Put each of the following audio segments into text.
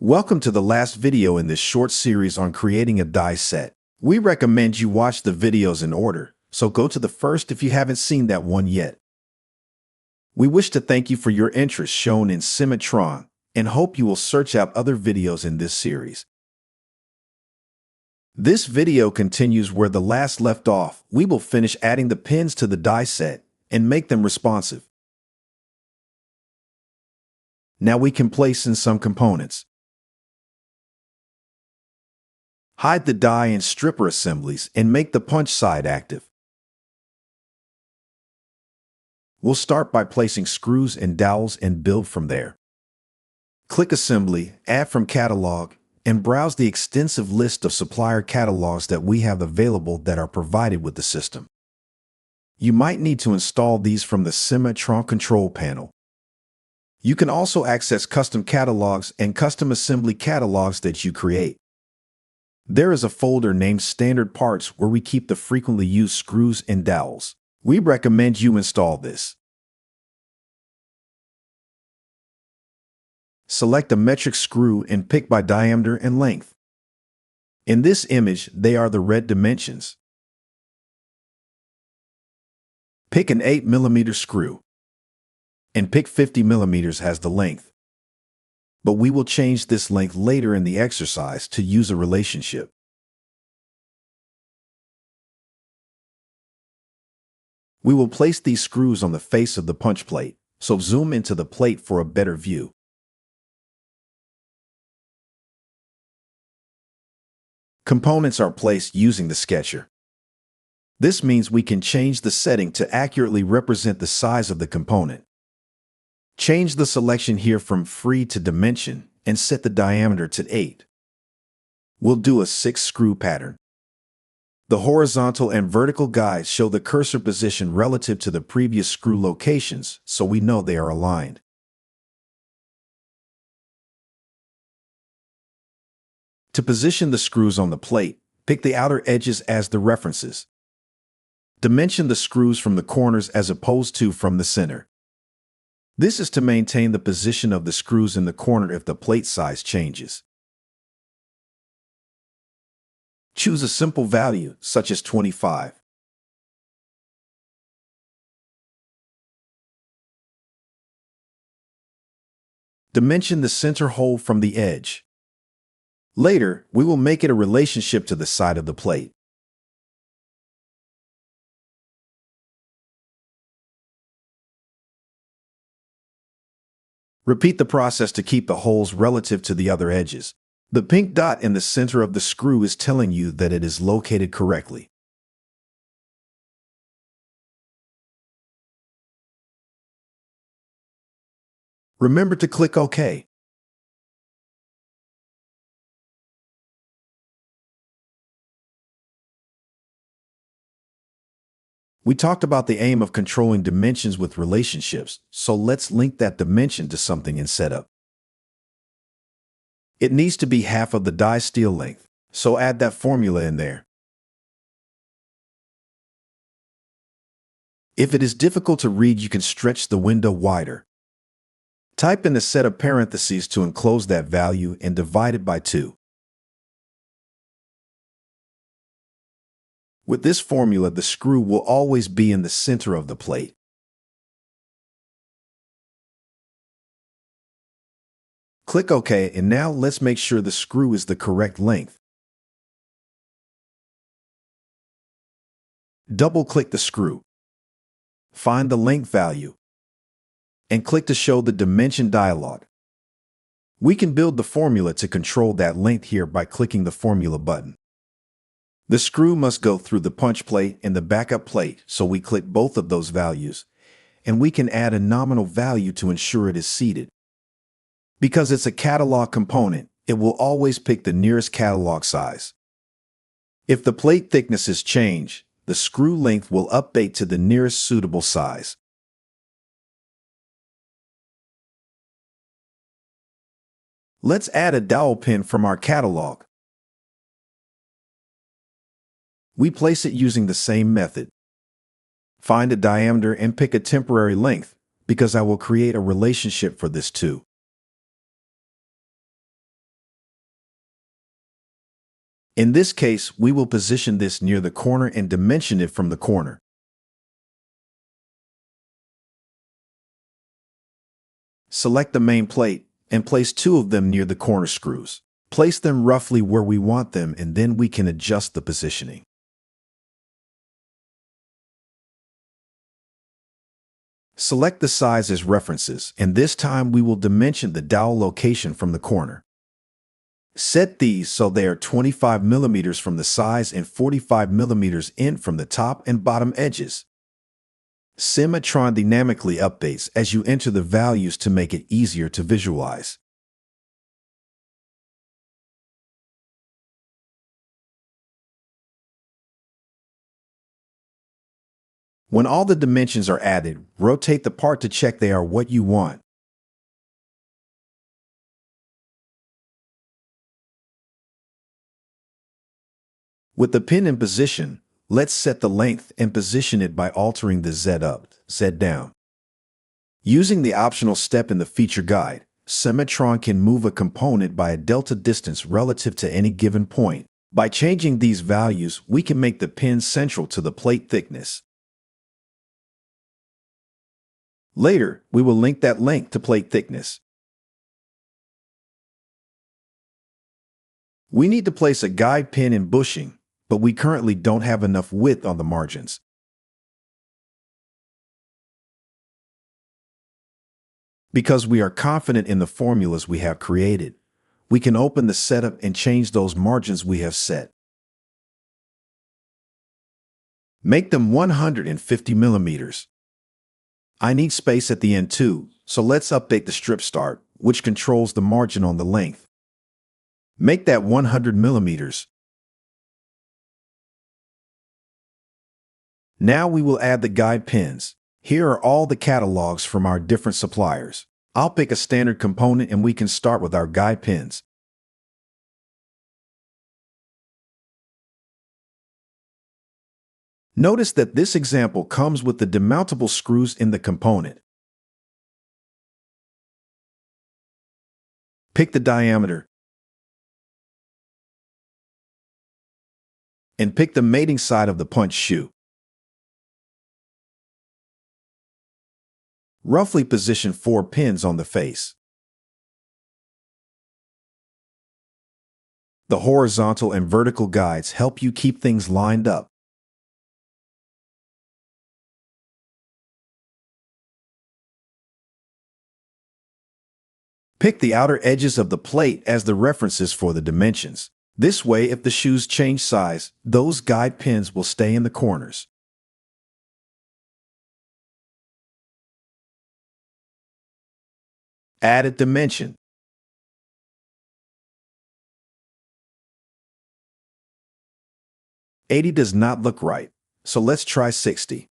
Welcome to the last video in this short series on creating a die set. We recommend you watch the videos in order, so go to the first if you haven't seen that one yet. We wish to thank you for your interest shown in Cimatron and hope you will search out other videos in this series. This video continues where the last left off. We will finish adding the pins to the die set and make them responsive. Now we can place in some components. Hide the die and stripper assemblies and make the punch side active. We'll start by placing screws and dowels and build from there. Click Assembly, Add from Catalog, and browse the extensive list of supplier catalogs that we have available that are provided with the system. You might need to install these from the Cimatron control panel. You can also access custom catalogs and custom assembly catalogs that you create. There is a folder named Standard Parts where we keep the frequently used screws and dowels. We recommend you install this. Select a metric screw and pick by diameter and length. In this image, they are the red dimensions. Pick an 8 mm screw and pick 50 mm as the length. But we will change this length later in the exercise to use a relationship. We will place these screws on the face of the punch plate, so zoom into the plate for a better view. Components are placed using the sketcher. This means we can change the setting to accurately represent the size of the component. Change the selection here from free to dimension and set the diameter to 8. We'll do a 6-screw pattern. The horizontal and vertical guides show the cursor position relative to the previous screw locations, so we know they are aligned. To position the screws on the plate, pick the outer edges as the references. Dimension the screws from the corners as opposed to from the center. This is to maintain the position of the screws in the corner if the plate size changes. Choose a simple value, such as 25. Dimension the center hole from the edge. Later, we will make it a relationship to the side of the plate. Repeat the process to keep the holes relative to the other edges. The pink dot in the center of the screw is telling you that it is located correctly. Remember to click OK. We talked about the aim of controlling dimensions with relationships, so let's link that dimension to something in setup. It needs to be half of the die steel length, so add that formula in there. If it is difficult to read, you can stretch the window wider. Type in the set of parentheses to enclose that value and divide it by 2. With this formula, the screw will always be in the center of the plate. Click OK, and now let's make sure the screw is the correct length. Double-click the screw. Find the length value, and click to show the dimension dialog. We can build the formula to control that length here by clicking the formula button. The screw must go through the punch plate and the backup plate, so we click both of those values, and we can add a nominal value to ensure it is seated. Because it's a catalog component, it will always pick the nearest catalog size. If the plate thicknesses change, the screw length will update to the nearest suitable size. Let's add a dowel pin from our catalog. We place it using the same method. Find a diameter and pick a temporary length, because I will create a relationship for this too. In this case, we will position this near the corner and dimension it from the corner. Select the main plate and place 2 of them near the corner screws. Place them roughly where we want them, and then we can adjust the positioning. Select the size as references, and this time we will dimension the dowel location from the corner. Set these so they are 25 millimeters from the size and 45 millimeters in from the top and bottom edges. Cimatron dynamically updates as you enter the values to make it easier to visualize. When all the dimensions are added, rotate the part to check they are what you want. With the pin in position, let's set the length and position it by altering the Z up, Z down. Using the optional step in the feature guide, Cimatron can move a component by a delta distance relative to any given point. By changing these values, we can make the pin central to the plate thickness. Later, we will link that length to plate thickness. We need to place a guide pin in bushing, but we currently don't have enough width on the margins. Because we are confident in the formulas we have created, we can open the setup and change those margins we have set. Make them 150 millimeters. I need space at the end too, so let's update the strip start, which controls the margin on the length. Make that 100 millimeters. Now we will add the guide pins. Here are all the catalogs from our different suppliers. I'll pick a standard component and we can start with our guide pins. Notice that this example comes with the demountable screws in the component. Pick the diameter and pick the mating side of the punch shoe. Roughly position 4 pins on the face. The horizontal and vertical guides help you keep things lined up. Pick the outer edges of the plate as the references for the dimensions. This way, if the shoes change size, those guide pins will stay in the corners. Added dimension. "80 does not look right, so let's try 60.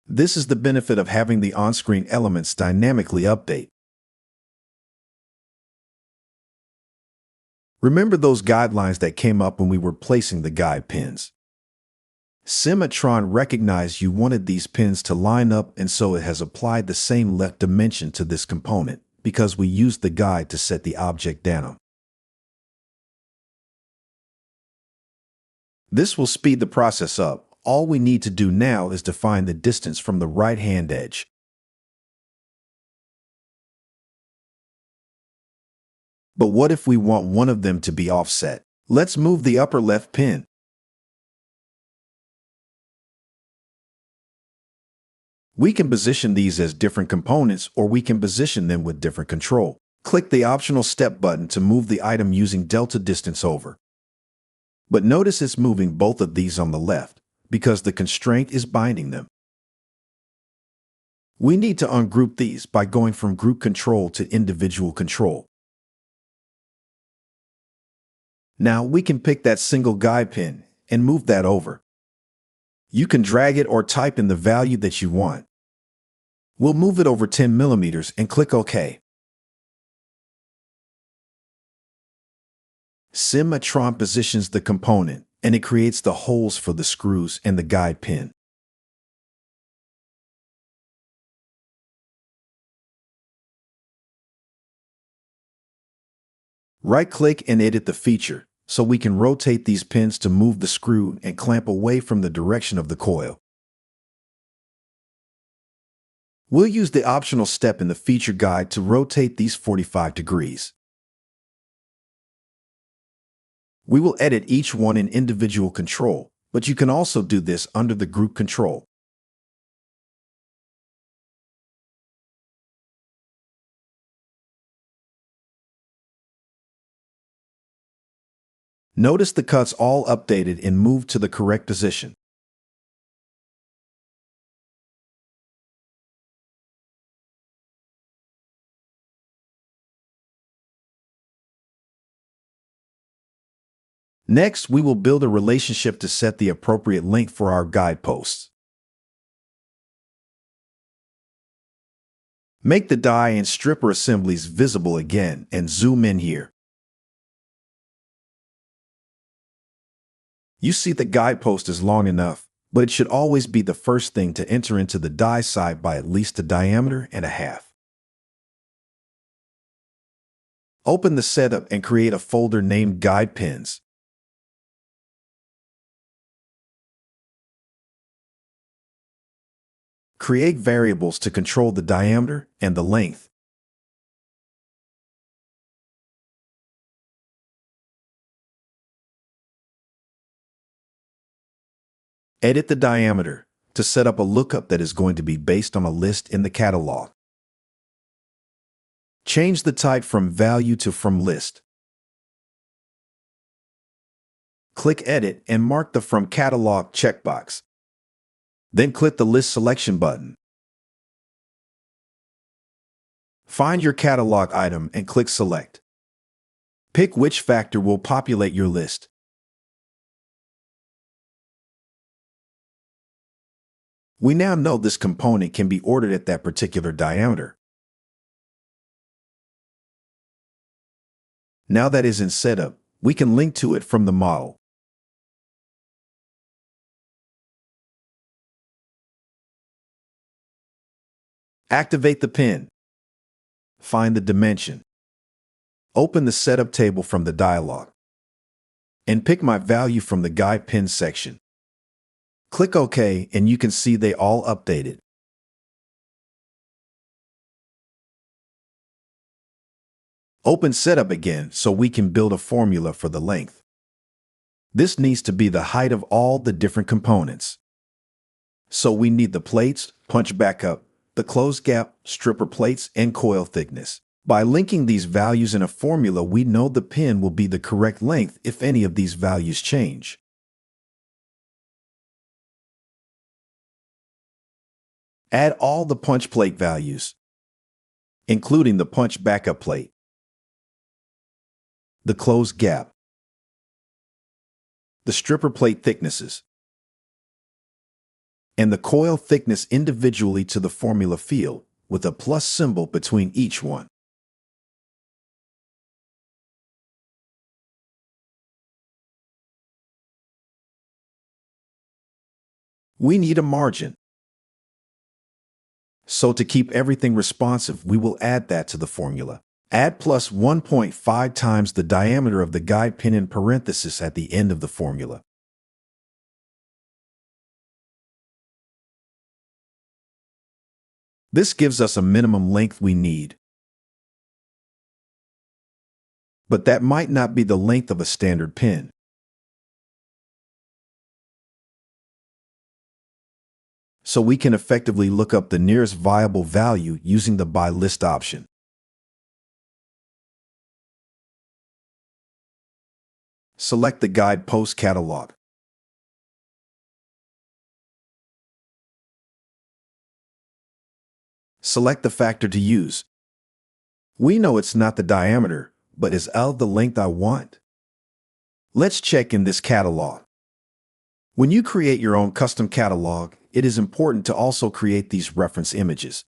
This is the benefit of having the on-screen elements dynamically update. Remember those guidelines that came up when we were placing the guide pins? Cimatron recognized you wanted these pins to line up, and so it has applied the same left dimension to this component because we used the guide to set the object down. This will speed the process up. All we need to do now is define the distance from the right-hand edge. But what if we want one of them to be offset? Let's move the upper left pin. We can position these as different components, or we can position them with different control. Click the optional step button to move the item using delta distance over. But notice it's moving both of these on the left, because the constraint is binding them. We need to ungroup these by going from group control to individual control. Now we can pick that single guide pin and move that over. You can drag it or type in the value that you want. We'll move it over 10 millimeters and click OK. Cimatron positions the component, and it creates the holes for the screws and the guide pin. Right-click and edit the feature so we can rotate these pins to move the screw and clamp away from the direction of the coil. We'll use the optional step in the feature guide to rotate these 45 degrees. We will edit each one in individual control, but you can also do this under the group control. Notice the cuts all updated and moved to the correct position. Next, we will build a relationship to set the appropriate length for our guideposts. Make the die and stripper assemblies visible again and zoom in here. You see the guidepost is long enough, but it should always be the first thing to enter into the die side by at least a diameter and a half. Open the setup and create a folder named Guide Pins. Create variables to control the diameter and the length. Edit the diameter to set up a lookup that is going to be based on a list in the catalog. Change the type from value to from list. Click Edit and mark the From Catalog checkbox. Then click the List Selection button. Find your catalog item and click Select. Pick which factor will populate your list. We now know this component can be ordered at that particular diameter. Now that is in setup, we can link to it from the model. Activate the pin. Find the dimension. Open the setup table from the dialog. And pick my value from the Guide Pin section. Click OK and you can see they all updated. Open Setup again so we can build a formula for the length. This needs to be the height of all the different components. So we need the plates, punch backup, the closed gap, stripper plates, and coil thickness. By linking these values in a formula, we know the pin will be the correct length if any of these values change. Add all the punch plate values, including the punch backup plate, the closed gap, the stripper plate thicknesses, and the coil thickness individually to the formula field with a plus symbol between each one. We need a margin. So to keep everything responsive, we will add that to the formula. Add plus 1.5 times the diameter of the guide pin in parentheses at the end of the formula. This gives us a minimum length we need. But that might not be the length of a standard pin. So we can effectively look up the nearest viable value using the By List option. Select the Guide Post catalog. Select the factor to use. We know it's not the diameter, but is L the length I want? Let's check in this catalog. When you create your own custom catalog, it is important to also create these reference images.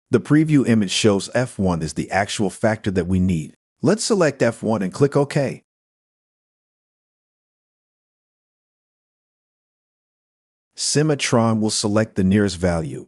The preview image shows F1 is the actual factor that we need. Let's select F1 and click OK. Cimatron will select the nearest value.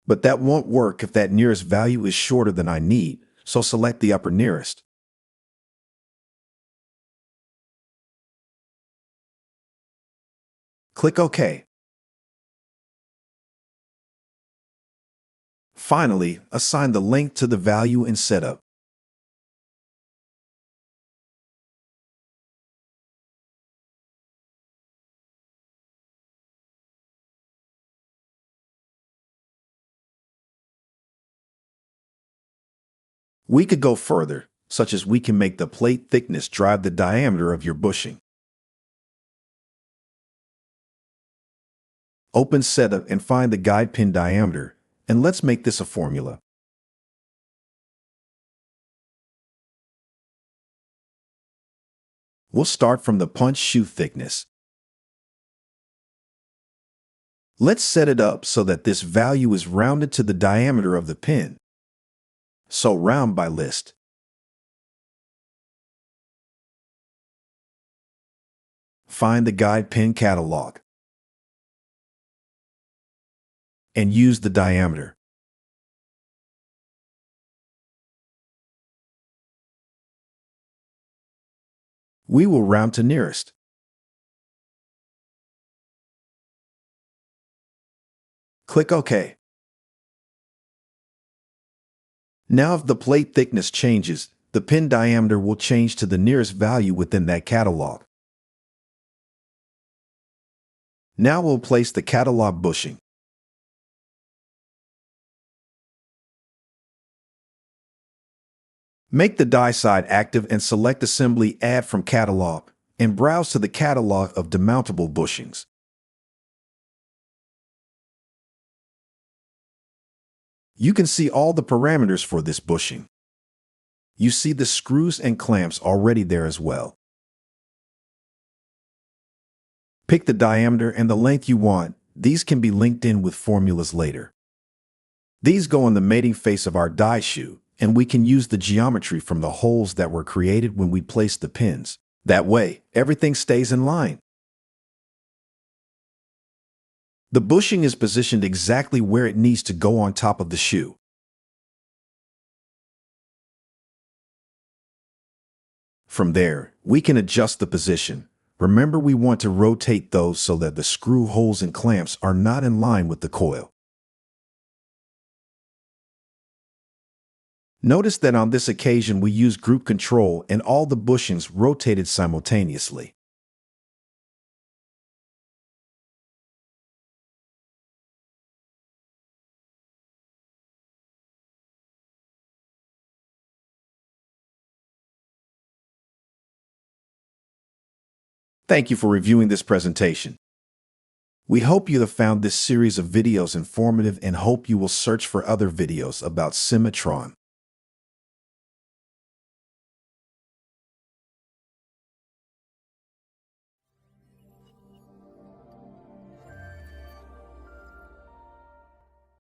But that won't work if that nearest value is shorter than I need, so select the upper nearest. Click OK. Finally, assign the length to the value in Setup. We could go further, such as we can make the plate thickness drive the diameter of your bushing. Open Setup and find the guide pin diameter, and let's make this a formula. We'll start from the punch shoe thickness. Let's set it up so that this value is rounded to the diameter of the pin. So round by list. Find the guide pin catalog and use the diameter. We will round to nearest. Click OK. Now if the plate thickness changes, the pin diameter will change to the nearest value within that catalog. Now we'll place the catalog bushing. Make the die side active and select Assembly Add from Catalog and browse to the catalog of demountable bushings. You can see all the parameters for this bushing. You see the screws and clamps already there as well. Pick the diameter and the length you want. These can be linked in with formulas later. These go on the mating face of our die shoe, and we can use the geometry from the holes that were created when we placed the pins. That way, everything stays in line. The bushing is positioned exactly where it needs to go on top of the shoe. From there, we can adjust the position. Remember, we want to rotate those so that the screw holes and clamps are not in line with the coil. Notice that on this occasion we used group control and all the bushings rotated simultaneously. Thank you for reviewing this presentation. We hope you have found this series of videos informative and hope you will search for other videos about Cimatron.